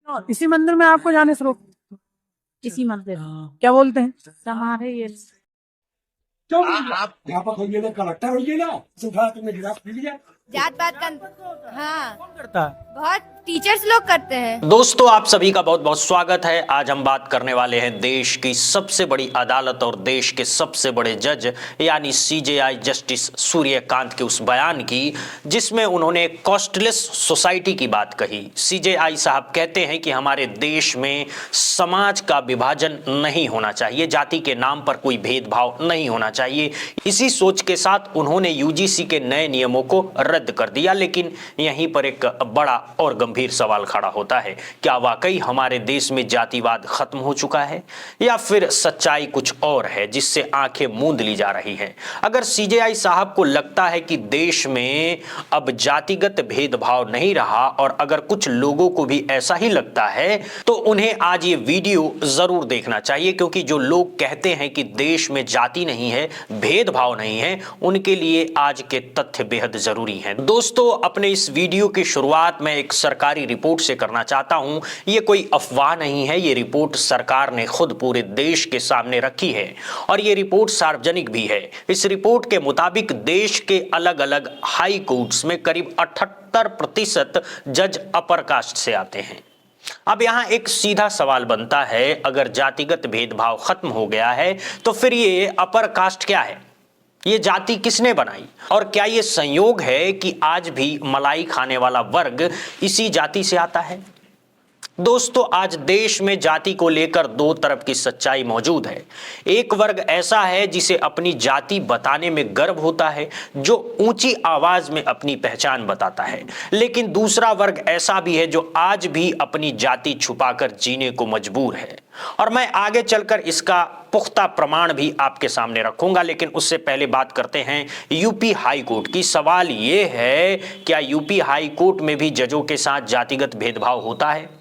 इसी मंदिर में आपको जाने से रोक? इसी मंदिर क्या बोलते हैं? हमारे ये आप यहाँ पर होइए ना, कलेक्टर होइए ना, सुबह तुमने गिलास पी लिया। जात पात का हाँ कौन करता है? बहुत टीचर्स लोग करते हैं। दोस्तों, आप सभी का बहुत बहुत स्वागत है। आज हम बात करने वाले हैं देश की सबसे बड़ी अदालत और देश के सबसे बड़े जज यानी सीजेआई जस्टिस सूर्यकांत के उस बयान की जिसमें उन्होंने कॉस्टलेस सोसाइटी की बात कही। सीजेआई साहब कहते हैं कि हमारे देश में समाज का विभाजन नहीं होना चाहिए, जाति के नाम पर कोई भेदभाव नहीं होना चाहिए। इसी सोच के साथ उन्होंने यूजीसी के नए नियमों को रद्द कर दिया। लेकिन यहीं पर एक बड़ा और गंभीर सवाल खड़ा होता है, क्या वाकई हमारे देश में जातिवाद खत्म हो चुका है या फिर सच्चाई कुछ और है जिससे आंखें मूंद ली जा रही हैं? अगर सीजेआई साहब को लगता है कि देश में अब जातिगत भेदभाव नहीं रहा और अगर कुछ लोगों को भी ऐसा ही लगता है तो उन्हें आज ये वीडियो जरूर देखना चाहिए, क्योंकि जो लोग कहते हैं कि देश में जाति नहीं है, भेदभाव नहीं है, उनके लिए आज के तथ्य बेहद जरूरी हैं। दोस्तों, अपने इस वीडियो की शुरुआत में एक सरकारी रिपोर्ट से करना चाहता हूं। ये कोई अफवाह नहीं है, ये रिपोर्ट सरकार ने खुद पूरे देश के सामने रखी है और ये रिपोर्ट सार्वजनिक भी है। इस रिपोर्ट के मुताबिक देश के अलग अलग हाई कोर्ट्स में करीब 78% जज अपर कास्ट से आते हैं। अब यहां एक सीधा सवाल बनता है, अगर जातिगत भेदभाव खत्म हो गया है तो फिर ये अपर कास्ट क्या है? ये जाति किसने बनाई? और क्या ये संयोग है कि आज भी मलाई खाने वाला वर्ग इसी जाति से आता है? दोस्तों, आज देश में जाति को लेकर दो तरफ की सच्चाई मौजूद है। एक वर्ग ऐसा है जिसे अपनी जाति बताने में गर्व होता है, जो ऊंची आवाज में अपनी पहचान बताता है। लेकिन दूसरा वर्ग ऐसा भी है जो आज भी अपनी जाति छुपाकर जीने को मजबूर है। और मैं आगे चलकर इसका पुख्ता प्रमाण भी आपके सामने रखूंगा, लेकिन उससे पहले बात करते हैं यूपी हाई कोर्ट की। सवाल यह है, क्या यूपी हाई कोर्ट में भी जजों के साथ जातिगत भेदभाव होता है?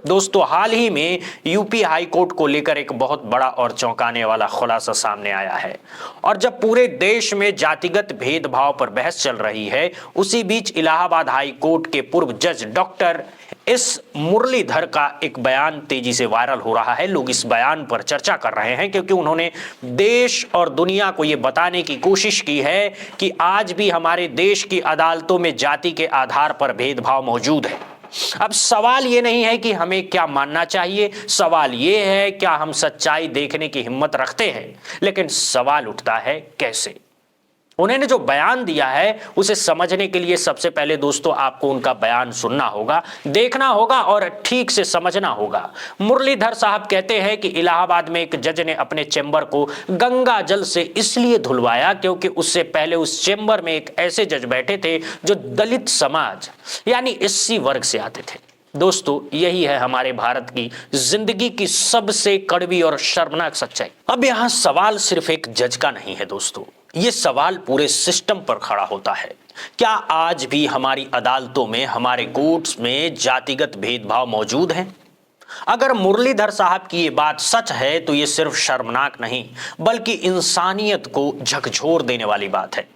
दोस्तों, हाल ही में यूपी हाई कोर्ट को लेकर एक बहुत बड़ा और चौंकाने वाला खुलासा सामने आया है। और जब पूरे देश में जातिगत भेदभाव पर बहस चल रही है, उसी बीच इलाहाबाद हाई कोर्ट के पूर्व जज डॉक्टर एस मुरलीधर का एक बयान तेजी से वायरल हो रहा है। लोग इस बयान पर चर्चा कर रहे हैं क्योंकि उन्होंने देश और दुनिया को यह बताने की कोशिश की है कि आज भी हमारे देश की अदालतों में जाति के आधार पर भेदभाव मौजूद है। अब सवाल ये नहीं है कि हमें क्या मानना चाहिए, सवाल ये है क्या हम सच्चाई देखने की हिम्मत रखते हैं। लेकिन सवाल उठता है कैसे? उन्होंने जो बयान दिया है उसे समझने के लिए सबसे पहले दोस्तों आपको उनका बयान सुनना होगा, देखना होगा और ठीक से समझना होगा। मुरलीधर साहब कहते हैं कि इलाहाबाद में एक जज ने अपने चेंबर को गंगा जल से इसलिए धुलवाया क्योंकि उससे पहले उस चेंबर में एक ऐसे जज बैठे थे जो दलित समाज यानी एससी वर्ग से आते थे। दोस्तों, यही है हमारे भारत की जिंदगी की सबसे कड़वी और शर्मनाक सच्चाई। अब यहां सवाल सिर्फ एक जज का नहीं है दोस्तों, ये सवाल पूरे सिस्टम पर खड़ा होता है। क्या आज भी हमारी अदालतों में, हमारे कोर्ट्स में जातिगत भेदभाव मौजूद है? अगर मुरलीधर साहब की ये बात सच है तो ये सिर्फ शर्मनाक नहीं बल्कि इंसानियत को झकझोर देने वाली बात है।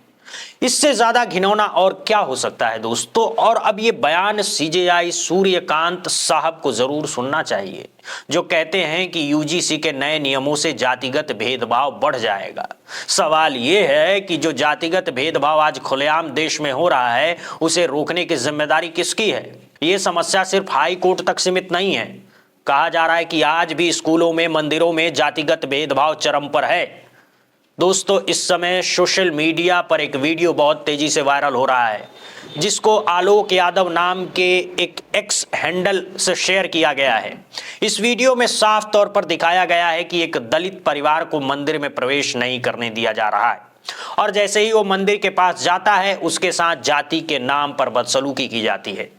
इससे ज्यादा घिनौना और क्या हो सकता है दोस्तों? और अब ये बयान सीजेआई सूर्यकांत साहब को जरूर सुनना चाहिए, जो कहते हैं कि यूजीसी के नए नियमों से जातिगत भेदभाव बढ़ जाएगा। सवाल ये है कि जो जातिगत भेदभाव आज खुलेआम देश में हो रहा है, उसे रोकने की जिम्मेदारी किसकी है? ये समस्या सिर्फ हाई कोर्ट तक सीमित नहीं है। कहा जा रहा है कि आज भी स्कूलों में, मंदिरों में जातिगत भेदभाव चरम पर है। दोस्तों, इस समय सोशल मीडिया पर एक वीडियो बहुत तेजी से वायरल हो रहा है जिसको आलोक यादव नाम के एक एक्स हैंडल से शेयर किया गया है। इस वीडियो में साफ तौर पर दिखाया गया है कि एक दलित परिवार को मंदिर में प्रवेश नहीं करने दिया जा रहा है और जैसे ही वो मंदिर के पास जाता है उसके साथ जाति के नाम पर बदसलूकी की जाती है।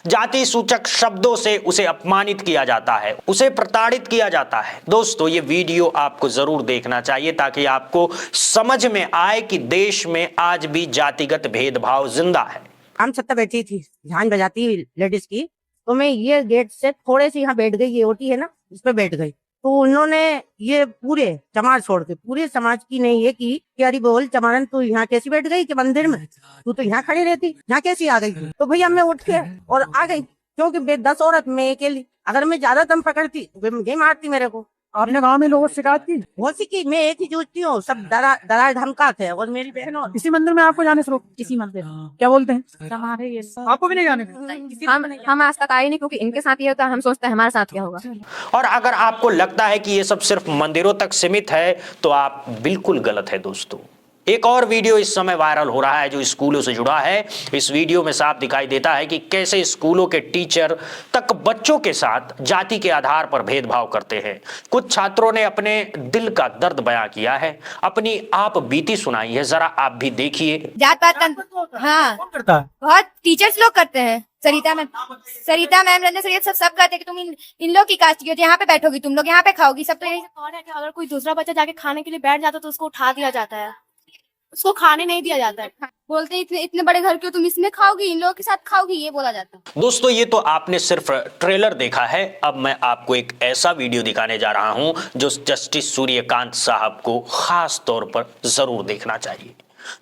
जाति सूचक शब्दों से उसे अपमानित किया जाता है, उसे प्रताड़ित किया जाता है। दोस्तों, ये वीडियो आपको जरूर देखना चाहिए ताकि आपको समझ में आए कि देश में आज भी जातिगत भेदभाव जिंदा है। हम सत्ता बैठी थी, झांझ बजाती लेडीज की, तो मैं ये गेट से थोड़े से यहाँ बैठ गई, ये ओटी है ना, इस पे बैठ गई। तो उन्होंने ये पूरे चमार छोड़ के पूरे समाज की ने ये की कि अरे बोल चमारन, तू यहाँ कैसी बैठ गई कि मंदिर में, तू तो यहाँ खड़ी रहती, यहाँ कैसी आ गई? तो भैया मैं उठ के और आ गई। क्योंकि 10 औरत मैं अकेली, अगर मैं ज्यादा दम पकड़ती तो वे मुझे मारती मेरे को। आपने गांव में लोगों से शिकायत की? बहुत सी की, मैं एक ही जूझती हूँ, सब डरा धमकाते हैं, और मेरी बहन और इसी मंदिर में आपको जाने से रोक? किसी मंदिर क्या बोलते हैं? हमारे ये आपको भी नहीं जाने? हम आज तक आए नहीं, क्योंकि इनके साथ ये होता है, हम सोचते हैं हमारे साथ क्या होगा। और अगर आपको लगता है कि ये सब सिर्फ मंदिरों तक सीमित है तो आप बिल्कुल गलत है दोस्तों। एक और वीडियो इस समय वायरल हो रहा है जो स्कूलों से जुड़ा है। इस वीडियो में साफ दिखाई देता है कि कैसे स्कूलों के टीचर तक बच्चों के साथ जाति के आधार पर भेदभाव करते हैं। कुछ छात्रों ने अपने दिल का दर्द बयां किया है, अपनी आप बीती सुनाई है, जरा आप भी देखिए। जात पात का हाँ कौन करता है? बहुत टीचर्स लोग करते हैं। सरिता मैम रंजना सर, ये सब करते हैं कि तुम इन लोग की कास्ट की हो, यहाँ पे बैठोगी, तुम लोग यहाँ पे खाओगी, सब तो यही। और है कि अगर कोई दूसरा बच्चा जाके खाने के लिए बैठ जाता है तो उसको उठा दिया जाता है, उसको खाने नहीं दिया जाता है। बोलते हैं इतने बड़े घर के हो, तुम इसमें खाओगी, इन लोगों के साथ खाओगी, ये बोला जाता है। दोस्तों ये तो आपने सिर्फ ट्रेलर देखा है, अब मैं आपको एक ऐसा वीडियो दिखाने जा रहा हूं जो जस्टिस सूर्यकांत साहब को खास तौर पर जरूर देखना चाहिए,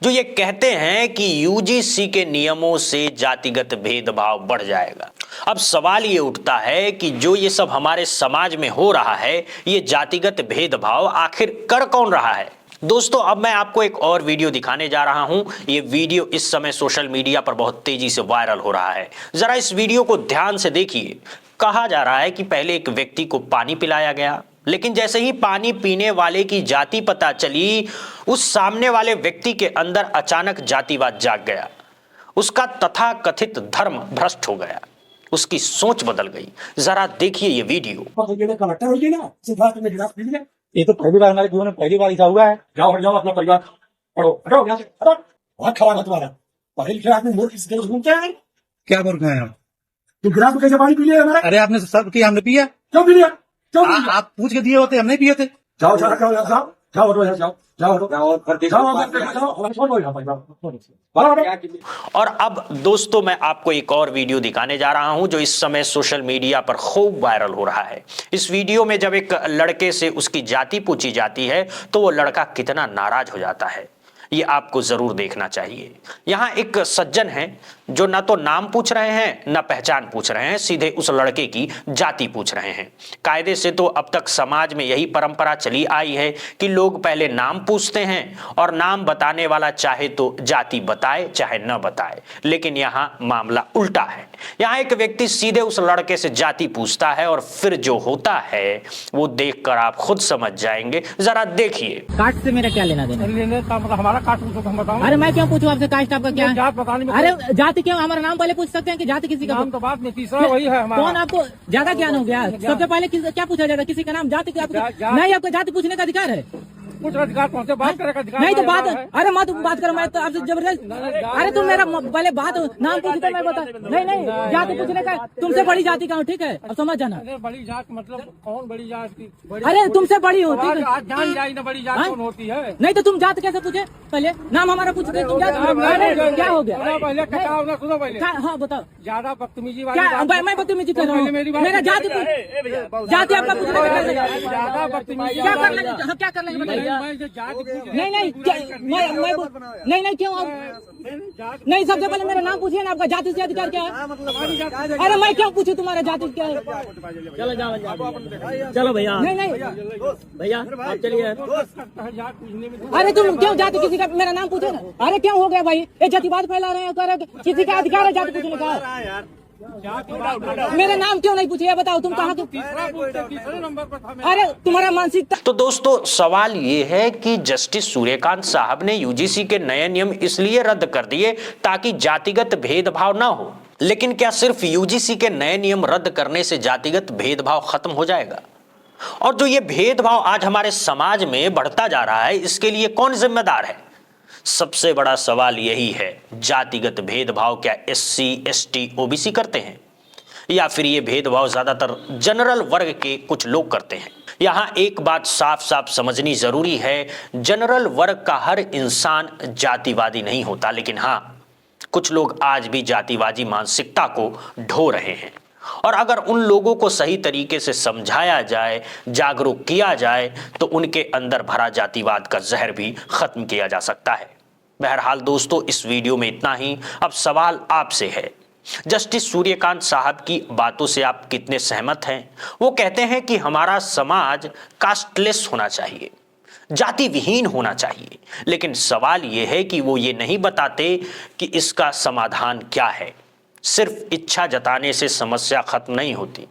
जो ये कहते हैं कि यूजीसी के नियमों से जातिगत भेदभाव बढ़ जाएगा। अब सवाल ये उठता है कि जो ये सब हमारे समाज में हो रहा है, ये जातिगत भेदभाव आखिर कर कौन रहा है? दोस्तों अब मैं आपको एक और वीडियो दिखाने जा रहा हूं। ये वीडियो इस समय सोशल मीडिया पर बहुत तेजी से वायरल हो रहा है। जरा इस वीडियो को ध्यान से देखिए। कहा जा रहा है कि पहले एक व्यक्ति को पानी पिलाया गया, लेकिन जैसे ही पानी पीने वाले की जाति पता चली, उस सामने वाले व्यक्ति के अंदर अचानक जातिवाद जाग गया। उसका तथाकथित धर्म भ्रष्ट हो गया, उसकी सोच बदल गई। जरा देखिए ये वीडियो। कलेक्टर हो गई ना, सुबह तुमने गिलास पी लिया। ये तो पहली बार हमारे जीवन में पहली बार ऐसा हुआ है। जाओ हट जाओ, अपना परिवार पढ़ो, हटो यहाँ से, हटो। बहुत खराब है तुम्हारा। पढ़े लिखे आदमी मूर्ख इसके घूमते हैं। क्या कर रहे हैं हम? तुम गिलास में कैसे पानी पी लिया हमारा? अरे आपने सब किया, हमने पिया। क्यों पी लिया? क्यों पी लिया? आप पूछ के दिए होते, हम नहीं पिए थे। जाओ जाओ जाओ जाओ जाओ जाओ हटो यहाँ से, जाओ जाओ हटो जाओ। और अब दोस्तों मैं आपको एक और वीडियो दिखाने जा रहा हूं जो इस समय सोशल मीडिया पर खूब वायरल हो रहा है। इस वीडियो में जब एक लड़के से उसकी जाति पूछी जाती है तो वो लड़का कितना नाराज हो जाता है, ये आपको जरूर देखना चाहिए। यहाँ एक सज्जन हैं जो ना तो नाम पूछ रहे हैं ना पहचान पूछ रहे हैं, सीधे उस लड़के की जाति पूछ रहे हैं। कायदे से तो अब तक समाज में यही परंपरा चली आई है कि लोग पहले नाम पूछते हैं और नाम बताने वाला चाहे तो जाति बताए चाहे न बताए, लेकिन यहाँ मामला उल्टा है। यहाँ एक व्यक्ति सीधे उस लड़के से जाति पूछता है और फिर जो होता है वो देखकर आप खुद समझ जाएंगे। जरा देखिए। कास्ट से मेरा क्या लेना देना? हमारा कास्ट पूछो तो हम बताओ। अरे मैं क्यों पूछूं आपसे कास्ट आपका क्या है? जात बताने में अरे जाति क्यों? हमारा नाम पहले पूछ सकते हैं कि जाति किसी का? नाम तो बात नहीं, तीसरा वही है हमारा। कौन आपको ज्यादा ज्ञान हो गया? सबसे पहले क्या पूछा जाता है? किसी का नाम, जाति क्या? नहीं, आपको जाति पूछने का अधिकार है। कुछ अधिकार पहुंचे, बात करे का अधिकार नहीं तो बात, अरे मत बात करो, मैं तो आपसे जबरदस्त। अरे तुम मेरा पहले बात नाम पूछते मैं बता। नहीं जाति पूछने का, तुमसे बड़ी जाति का हूँ, ठीक है? अब समझ जाना। बड़ी जात मतलब कौन बड़ी जात की? अरे तुमसे बड़ी हो, ठीक है? आज जान जाए ना बड़ी जात कौन होती है। नहीं तो तुम जात कैसे पूछे? पहले नाम हमारा पूछते, तुम जात क्या हो गया? पहले सुनो, पहले हाँ बताओ। ज्यादा बदतमीजी क्या मैं बदतमीजी कर रहा हूँ? मेरा जाति जाति आपका पूछने का ज्यादा बदतमीजी क्या कर लेंगे? क्या कर लेंगे बताइए? नहीं क्यों? नहीं, सबसे पहले मेरा नाम पूछिए ना, आपका जाति से अधिकार क्या है? अरे मैं क्यों पूछूं तुम्हारा जाति क्या है? चलो भैया। नहीं भैया आप चलिए। अरे तुम क्यों जाति किसी का मेरा नाम पूछो ना? अरे क्यों हो गया भाई? ये जातिवाद फैला रहे हैं, किसी का अधिकार है जाति पूछने का? मेरा नाम क्यों नहीं पूछे? बताओ तुम कहाँ के? अरे तुम्हारा मानसिकता। तो दोस्तों सवाल ये है कि जस्टिस सूर्यकांत साहब ने यूजीसी के नए नियम इसलिए रद्द कर दिए ताकि जातिगत भेदभाव ना हो, लेकिन क्या सिर्फ यूजीसी के नए नियम रद्द करने से जातिगत भेदभाव खत्म हो जाएगा? और जो ये भेदभाव आज हमारे समाज में बढ़ता जा रहा है, इसके लिए कौन जिम्मेदार है? सबसे बड़ा सवाल यही है, जातिगत भेदभाव क्या एससी, एसटी, ओबीसी करते हैं या फिर ये भेदभाव ज्यादातर जनरल वर्ग के कुछ लोग करते हैं? यहाँ एक बात साफ साफ समझनी जरूरी है, जनरल वर्ग का हर इंसान जातिवादी नहीं होता, लेकिन हाँ कुछ लोग आज भी जातिवादी मानसिकता को ढो रहे हैं। और अगर उन लोगों को सही तरीके से समझाया जाए, जागरूक किया जाए, तो उनके अंदर भरा जातिवाद का जहर भी खत्म किया जा सकता है। बहरहाल दोस्तों इस वीडियो में इतना ही। अब सवाल आपसे है जस्टिस सूर्यकांत साहब की बातों से आप कितने सहमत हैं? वो कहते हैं कि हमारा समाज कास्टलेस होना चाहिए, जाति विहीन होना चाहिए, लेकिन सवाल यह है कि वो ये नहीं बताते कि इसका समाधान क्या है। सिर्फ इच्छा जताने से समस्या खत्म नहीं होती।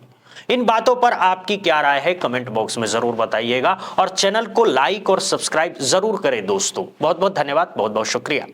इन बातों पर आपकी क्या राय है कमेंट बॉक्स में जरूर बताइएगा और चैनल को लाइक और सब्सक्राइब जरूर करें दोस्तों। बहुत बहुत धन्यवाद, बहुत बहुत शुक्रिया।